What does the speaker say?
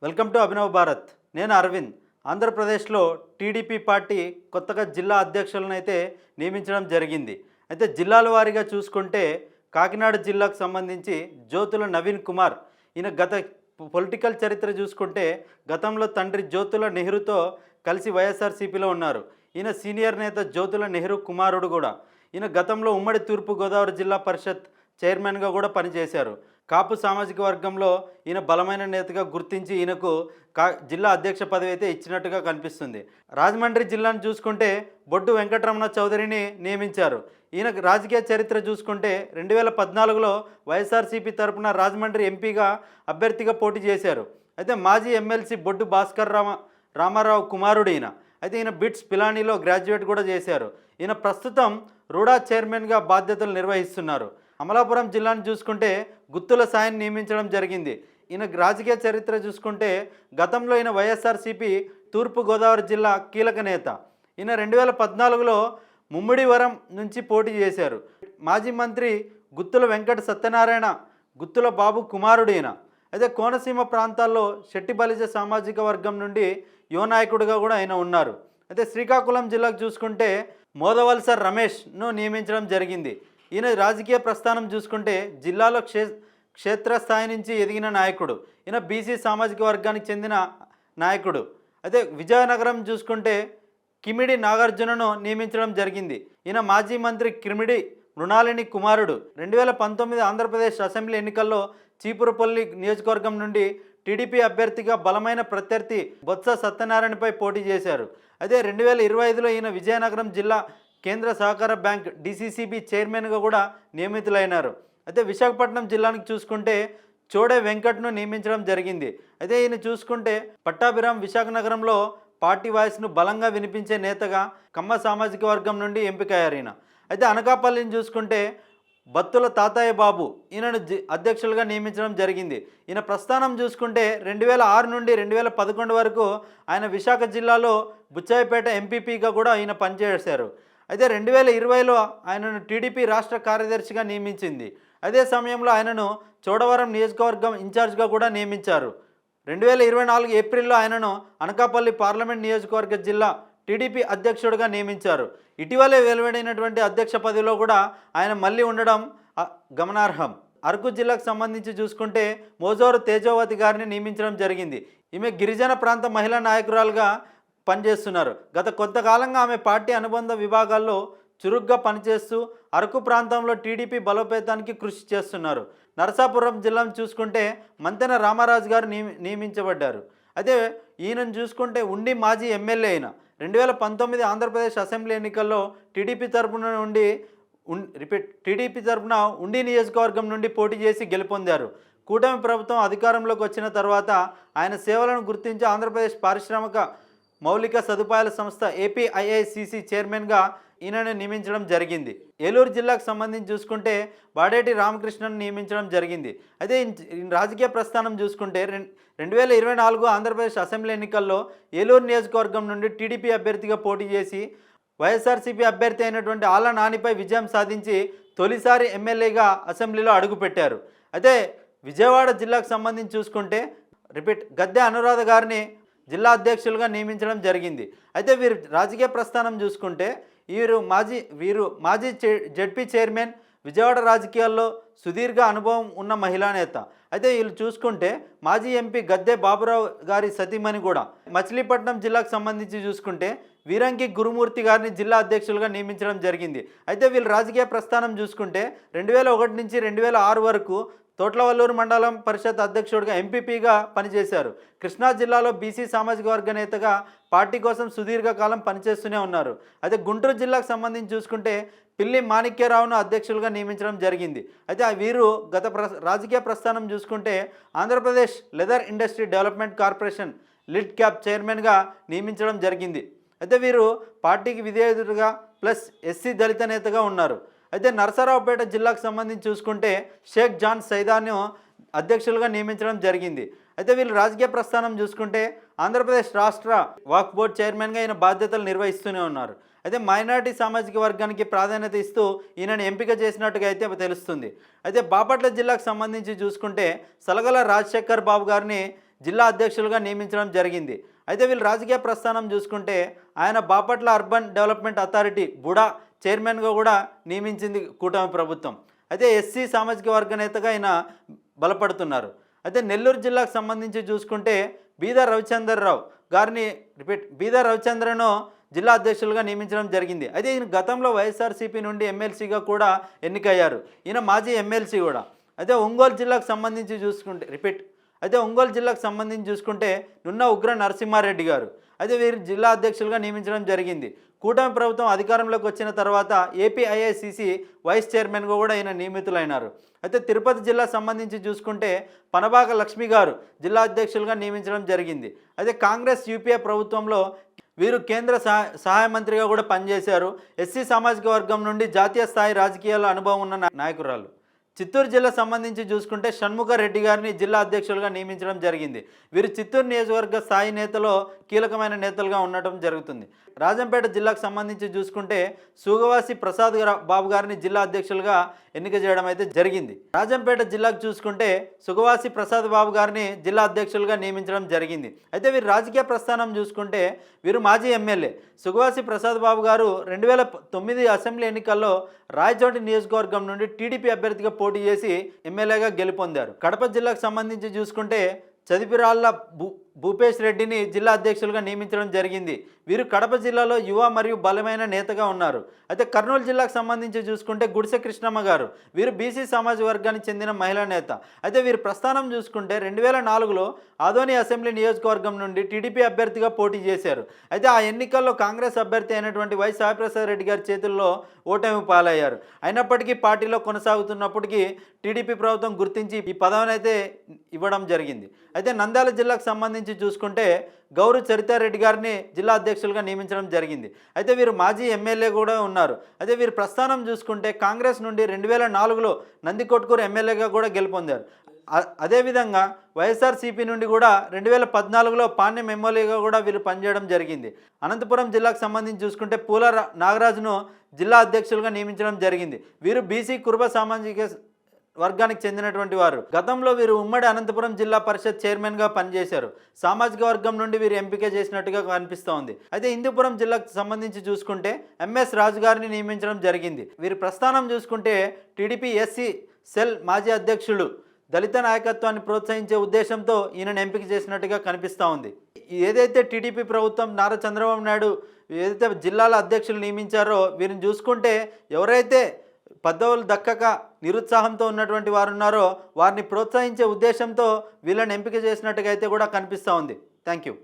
Welcome to Abhinav Bharat. నేను అరవింద్. ఆంధ్రప్రదేశ్లో TDP party కొత్తగా జిల్లా అధ్యక్షులను అయితే నియమించడం జరిగింది. అయితే జిల్లాల వారీగా చూసుకుంటే కాకినాడ జిల్లాకు సంబంధించి జ్యోతుల నవీన్ కుమార్, ఈయన గత పొలిటికల్ చరిత్ర చూసుకుంటే గతంలో తండ్రి జ్యోతుల నెహ్రూతో కలిసి వైఎస్ఆర్సీపీలో ఉన్నారు. ఈయన సీనియర్ నేత జ్యోతుల నెహ్రూ కుమారుడు కూడా. ఈయన గతంలో ఉమ్మడి తూర్పుగోదావరి జిల్లా పరిషత్ చైర్మన్గా కూడా పనిచేశారు. కాపు సామాజిక వర్గంలో ఈయన బలమైన నేతగా గుర్తించి ఈయనకు జిల్లా అధ్యక్ష పదవి అయితే ఇచ్చినట్టుగా కనిపిస్తుంది. రాజమండ్రి జిల్లాను చూసుకుంటే బొడ్డు వెంకటరమణ చౌదరిని నియమించారు. ఈయన రాజకీయ చరిత్ర చూసుకుంటే 2014లో వైఎస్ఆర్సీపీ తరపున రాజమండ్రి ఎంపీగా అభ్యర్థిగా పోటీ చేశారు. అయితే మాజీ ఎమ్మెల్సీ బొడ్డు భాస్కర్ రామారావు కుమారుడు ఈయన. అయితే ఈయన బిట్స్ పిలానీలో గ్రాడ్యుయేట్ కూడా చేశారు. ఈయన ప్రస్తుతం రూడా చైర్మన్గా బాధ్యతలు నిర్వహిస్తున్నారు. అమలాపురం జిల్లాను చూసుకుంటే గుత్తుల సాయిని నియమించడం జరిగింది. ఈయన రాజకీయ చరిత్ర చూసుకుంటే గతంలో ఈయన వైఎస్ఆర్సీపీ తూర్పుగోదావరి జిల్లా కీలక నేత. ఈయన 2014లో ముమ్మిడివరం నుంచి పోటీ చేశారు. మాజీ మంత్రి గుత్తుల వెంకట సత్యనారాయణ గుత్తుల బాబు కుమారుడు ఈయన. అయితే కోనసీమ ప్రాంతాల్లో శెట్టి బలిజ సామాజిక వర్గం నుండి యువ నాయకుడిగా కూడా ఆయన ఉన్నారు. అయితే శ్రీకాకుళం జిల్లాకు చూసుకుంటే మోదవలస రమేష్ను నియమించడం జరిగింది. ఈయన రాజకీయ ప్రస్థానం చూసుకుంటే జిల్లాలో క్షేత్రస్థాయి నుంచి ఎదిగిన నాయకుడు. ఈయన బీసీ సామాజిక వర్గానికి చెందిన నాయకుడు. అయితే విజయనగరం చూసుకుంటే కిమిడి నాగార్జునను నియమించడం జరిగింది. ఈయన మాజీ మంత్రి కిమిడి మృణాలిని కుమారుడు. 2019 ఆంధ్రప్రదేశ్ అసెంబ్లీ ఎన్నికల్లో చీపురుపల్లి నియోజకవర్గం నుండి టీడీపీ అభ్యర్థిగా బలమైన ప్రత్యర్థి బొత్స సత్యనారాయణపై పోటీ చేశారు. అయితే 2025లో ఈయన విజయనగరం జిల్లా కేంద్ర సహకార బ్యాంక్ డిసిసిబి చైర్మన్గా కూడా నియమితులైనారు. అయితే విశాఖపట్నం జిల్లానికి చూసుకుంటే చోడే వెంకట్ను నియమించడం జరిగింది. అయితే ఈయన చూసుకుంటే పట్టాభిరామ్ విశాఖ నగరంలో పార్టీ వాయిస్ను బలంగా వినిపించే నేతగా కమ్మ సామాజిక వర్గం నుండి ఎంపికయ్యారు ఈయన. అయితే అనకాపల్లిని చూసుకుంటే బత్తుల తాతయ్య బాబు ఈయనను అధ్యక్షులుగా నియమించడం జరిగింది. ఈయన ప్రస్థానం చూసుకుంటే 2006 నుండి 2011 వరకు ఆయన విశాఖ జిల్లాలో బుచ్చాయిపేట ఎంపీపీగా కూడా ఈయన పనిచేశారు. అయితే 2020లో ఆయనను టీడీపీ రాష్ట్ర కార్యదర్శిగా నియమించింది. అదే సమయంలో ఆయనను చోడవరం నియోజకవర్గం ఇన్ఛార్జ్గా కూడా నియమించారు. 2024 ఏప్రిల్లో ఆయనను అనకాపల్లి పార్లమెంట్ నియోజకవర్గ జిల్లా టీడీపీ అధ్యక్షుడిగా నియమించారు. ఇటీవలే వెలువడినటువంటి అధ్యక్ష పదవిలో కూడా ఆయన మళ్ళీ ఉండడం గమనార్హం. అరకు జిల్లాకు సంబంధించి చూసుకుంటే మోజోరు తేజోవతి గారిని నియమించడం జరిగింది. ఈమె గిరిజన ప్రాంత మహిళా నాయకురాలుగా పనిచేస్తున్నారు. గత కొంతకాలంగా ఆమె పార్టీ అనుబంధ విభాగాల్లో చురుగ్గా పనిచేస్తూ అరకు ప్రాంతంలో టీడీపీ బలోపేతానికి కృషి చేస్తున్నారు. నరసాపురం జిల్లాను చూసుకుంటే మంతెన రామరాజు గారు నియమించబడ్డారు. అయితే ఈయనను చూసుకుంటే ఉండి మాజీ ఎమ్మెల్యే అయిన 2019 ఆంధ్రప్రదేశ్ అసెంబ్లీ ఎన్నికల్లో టీడీపీ తరపున ఉండి నియోజకవర్గం నుండి పోటీ చేసి గెలుపొందారు. కూటమి ప్రభుత్వం అధికారంలోకి వచ్చిన తర్వాత ఆయన సేవలను గుర్తించి ఆంధ్రప్రదేశ్ పారిశ్రామిక మౌలిక సదుపాయాల సంస్థ ఏపీఐఐసిసి చైర్మన్గా ఈయనను నియమించడం జరిగింది. ఏలూరు జిల్లాకు సంబంధించి చూసుకుంటే వాడేటి రామకృష్ణను నియమించడం జరిగింది. అయితే రాజకీయ ప్రస్థానం చూసుకుంటే 2024 ఆంధ్రప్రదేశ్ అసెంబ్లీ ఎన్నికల్లో ఏలూరు నియోజకవర్గం నుండి టీడీపీ అభ్యర్థిగా పోటీ చేసి వైఎస్ఆర్సీపీ అభ్యర్థి అయినటువంటి ఆళ్ల నానిపై విజయం సాధించి తొలిసారి ఎమ్మెల్యేగా అసెంబ్లీలో అడుగుపెట్టారు. అయితే విజయవాడ జిల్లాకు సంబంధించి చూసుకుంటే గద్దె అనురాధ గారిని జిల్లా అధ్యక్షులుగా నియమించడం జరిగింది. అయితే వీరు రాజకీయ ప్రస్థానం చూసుకుంటే వీరు మాజీ జెడ్పీ చైర్మన్, విజయవాడ రాజకీయాల్లో సుదీర్ఘ అనుభవం ఉన్న మహిళా నేత. అయితే వీళ్ళు చూసుకుంటే మాజీ ఎంపీ గద్దె బాబురావు గారి సతీమణి కూడా. మచిలీపట్నం జిల్లాకు సంబంధించి చూసుకుంటే వీరంకి గురుమూర్తి గారిని జిల్లా అధ్యక్షులుగా నియమించడం జరిగింది. అయితే వీళ్ళు రాజకీయ ప్రస్థానం చూసుకుంటే 2001 నుంచి 2006 వరకు తోట్లవల్లూరు మండలం పరిషత్ అధ్యక్షుడిగా ఎంపీపీగా పనిచేశారు. కృష్ణా జిల్లాలో బీసీ సామాజిక వర్గ నేతగా పార్టీ కోసం సుదీర్ఘకాలం పనిచేస్తూనే ఉన్నారు. అయితే గుంటూరు జిల్లాకు సంబంధించి చూసుకుంటే పిల్లి మాణిక్యరావును అధ్యక్షులుగా నియమించడం జరిగింది. అయితే వీరు గత రాజకీయ ప్రస్థానం చూసుకుంటే Andhra Pradesh leather industry development corporation lid cap చైర్మన్గా నియమించడం జరిగింది. అయితే వీరు పార్టీకి విధేయుడుగా ప్లస్ ఎస్సీ దళిత నేతగా ఉన్నారు. అయితే నరసరావుపేట జిల్లాకు సంబంధించి చూసుకుంటే షేక్ జాన్ సైదాను అధ్యక్షులుగా నియమించడం జరిగింది. అయితే వీళ్ళు రాజకీయ ప్రస్థానం చూసుకుంటే ఆంధ్రప్రదేశ్ రాష్ట్ర వక్ఫ్ బోర్డ్ చైర్మన్గా ఈయన బాధ్యతలు నిర్వహిస్తూనే ఉన్నారు. అయితే మైనారిటీ సామాజిక వర్గానికి ప్రాధాన్యత ఇస్తూ ఈయనను ఎంపిక చేసినట్టుగా అయితే తెలుస్తుంది. అయితే బాపట్ల జిల్లాకు సంబంధించి చూసుకుంటే సలగల రాజశేఖర్ బాబు గారిని జిల్లా అధ్యక్షులుగా నియమించడం జరిగింది. అయితే వీళ్ళు రాజకీయ ప్రస్థానం చూసుకుంటే ఆయన బాపట్ల అర్బన్ డెవలప్మెంట్ అథారిటీ బుడా చైర్మన్గా కూడా నియమించింది కూటమి ప్రభుత్వం. అయితే ఎస్సీ సామాజిక వర్గ నేతగా ఆయన బలపడుతున్నారు. అయితే నెల్లూరు జిల్లాకు సంబంధించి చూసుకుంటే బీదర్ రవిచంద్రరావు గారిని బీదర్ రవిచంద్రను జిల్లా అధ్యక్షులుగా నియమించడం జరిగింది. అయితే ఈయన గతంలో వైఎస్ఆర్సీపీ నుండి ఎమ్మెల్సీగా కూడా ఎన్నికయ్యారు. ఈయన మాజీ ఎమ్మెల్సీ కూడా. అయితే ఒంగోలు జిల్లాకు సంబంధించి చూసుకుంటే నున్న ఉగ్ర నరసింహారెడ్డి గారు అయితే వీరు జిల్లా అధ్యక్షులుగా నియమించడం జరిగింది. కూటమి ప్రభుత్వం అధికారంలోకి వచ్చిన తర్వాత ఏపీఐఐసిసి వైస్ చైర్మన్గా కూడా ఈయన నియమితులైనారు. అయితే తిరుపతి జిల్లా సంబంధించి చూసుకుంటే పనబాక లక్ష్మి గారు జిల్లా అధ్యక్షులుగా నియమించడం జరిగింది. అయితే కాంగ్రెస్ యూపీఏ ప్రభుత్వంలో వీరు కేంద్ర సహాయ మంత్రిగా కూడా పనిచేశారు. ఎస్సీ సామాజిక వర్గం నుండి జాతీయ స్థాయి రాజకీయాల్లో అనుభవం ఉన్న నాయకురాలు. చిత్తూరు జిల్లా సంబంధించి చూసుకుంటే షణ్ముఖరెడ్డి గారిని జిల్లా అధ్యక్షులుగా నియమించడం జరిగింది. వీరు చిత్తూరు నియోజకవర్గ స్థాయి నేతలో కీలకమైన నేతలుగా ఉండటం జరుగుతుంది. రాజంపేట జిల్లాకు సంబంధించి చూసుకుంటే సుగవాసి ప్రసాద్ బాబు గారిని జిల్లా అధ్యక్షులుగా ఎన్నిక చేయడం అయితే జరిగింది. రాజంపేట జిల్లాకు చూసుకుంటే సుగవాసి ప్రసాద్ బాబు గారిని జిల్లా అధ్యక్షులుగా నియమించడం జరిగింది. అయితే వీరు రాజకీయ ప్రస్థానం చూసుకుంటే వీరు మాజీ ఎమ్మెల్యే సుగవాసి ప్రసాద్ బాబు గారు 2009 అసెంబ్లీ ఎన్నికల్లో రాయచోటి నియోజకవర్గం నుండి టీడీపీ అభ్యర్థిగా పోటీ చేసి ఎమ్మెల్యేగా గెలుపొందారు. కడప జిల్లాకు సంబంధించి చూసుకుంటే చదిపిరాళ్ల భూపేష్ రెడ్డిని జిల్లా అధ్యక్షులుగా నియమించడం జరిగింది. వీరు కడప జిల్లాలో యువ మరియు బలమైన నేతగా ఉన్నారు. అయితే కర్నూలు జిల్లాకు సంబంధించి చూసుకుంటే గుడిసె కృష్ణమ్మ గారు వీరు బీసీ సామాజిక వర్గానికి చెందిన మహిళా నేత. అయితే వీరి ప్రస్థానం చూసుకుంటే 2004లో ఆదోని అసెంబ్లీ నియోజకవర్గం నుండి టీడీపీ అభ్యర్థిగా పోటీ చేశారు. అయితే ఆ ఎన్నికల్లో కాంగ్రెస్ అభ్యర్థి అయినటువంటి వై సాయిప్రసాద్ రెడ్డి గారి చేతుల్లో ఓటమి పాలయ్యారు. అయినప్పటికీ పార్టీలో కొనసాగుతున్నప్పటికీ టీడీపీ ప్రభుత్వం గుర్తించి ఈ పదవిని అయితే ఇవ్వడం జరిగింది. అయితే నంద్యాల జిల్లాకు సంబంధించి చూసుకుంటే గౌరు చరితారెడ్డి గారిని జిల్లా అధ్యక్షులుగా నియమించడం జరిగింది. అయితే వీరు మాజీ ఎమ్మెల్యే కూడా ఉన్నారు. అయితే వీరి ప్రస్థానం చూసుకుంటే కాంగ్రెస్ నుండి 2004లో నందికొట్కూరు ఎమ్మెల్యేగా కూడా గెలుపొందారు. అదేవిధంగా వైఎస్ఆర్సీపీ నుండి కూడా 2014లో పాణ్యం ఎమ్మెల్యేగా కూడా వీరు పనిచేయడం జరిగింది. అనంతపురం జిల్లాకు సంబంధించి చూసుకుంటే పూల నాగరాజును జిల్లా అధ్యక్షులుగా నియమించడం జరిగింది. వీరు బీసీ కురుబ సామాజిక వర్గానికి చెందినటువంటి వారు. గతంలో వీరు ఉమ్మడి అనంతపురం జిల్లా పరిషత్ చైర్మన్గా పనిచేశారు. సామాజిక వర్గం నుండి వీరు ఎంపిక చేసినట్టుగా కనిపిస్తోంది. అయితే హిందూపురం జిల్లాకు సంబంధించి చూసుకుంటే ఎంఎస్ రాజు గారిని నియమించడం జరిగింది. వీరి ప్రస్థానం చూసుకుంటే టీడీపీ ఎస్సీ సెల్ మాజీ అధ్యక్షులు దళిత నాయకత్వాన్ని ప్రోత్సహించే ఉద్దేశంతో ఈయనను ఎంపిక చేసినట్టుగా కనిపిస్తూ ఉంది. ఏదైతే టీడీపీ ప్రభుత్వం నారా చంద్రబాబు నాయుడు ఏదైతే జిల్లాల అధ్యక్షులు నియమించారో వీరిని చూసుకుంటే ఎవరైతే పదవులు దక్కక నిరుత్సాహంతో ఉన్నటువంటి వారు ఉన్నారో వారిని ప్రోత్సహించే ఉద్దేశంతో వీళ్ళని ఎంపిక చేసినట్టుగా అయితే కూడా కనిపిస్తూ ఉంది. Thank you.